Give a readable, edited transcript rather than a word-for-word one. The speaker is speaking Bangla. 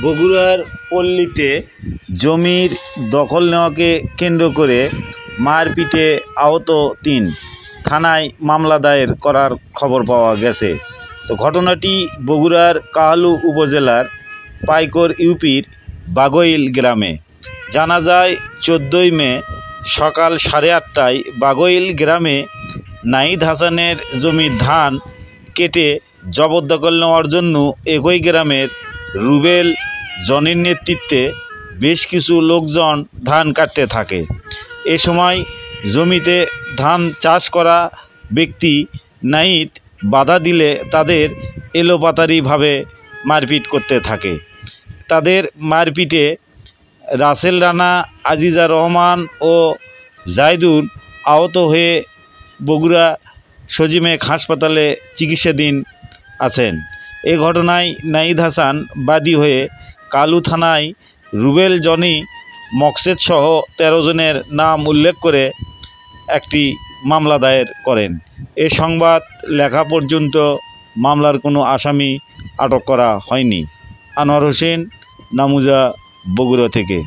বগুড়ার পল্লীতে জমির দখল নেওয়াকে কেন্দ্র করে মারপিটে আহত ৩, থানায় মামলা দায়ের করার খবর পাওয়া গেছে। তো ঘটনাটি বগুড়ার কাহালু উপজেলার পাইকর ইউপির বাগইল গ্রামে। জানা যায় 14ই মে সকাল 8:30টায় বাগইল গ্রামে নাহিদ হাসানের জমির ধান কেটে জবরদখল নেওয়ার জন্য একই গ্রামের রুবেল জনির নেতৃত্বে বেশ কিছু লোকজন ধান কাটতে থাকে। এ সময় জমিতে ধান চাষ করা ব্যক্তি নাহিদ বাধা দিলে তাদের এলোপাতাড়িভাবে মারপিট করতে থাকে। তাদের মারপিটে রাসেল রানা, আজিজা রহমান ও জাহিদুল আহত হয়ে বগুড়া সজিমেক হাসপাতালে চিকিৎসাধীন আছেন। এ ঘটনায় নাহিদ হাসান বাদী হয়ে কালু থানায় রুবেল জনি, মকসেদ সহ 13 জনের নাম উল্লেখ করে একটি মামলা দায়ের করেন। এ সংবাদ লেখা পর্যন্ত মামলার কোনো আসামি আটক করা হয়নি। আনোয়ার হোসেন, নামুজা, বগুড়া থেকে।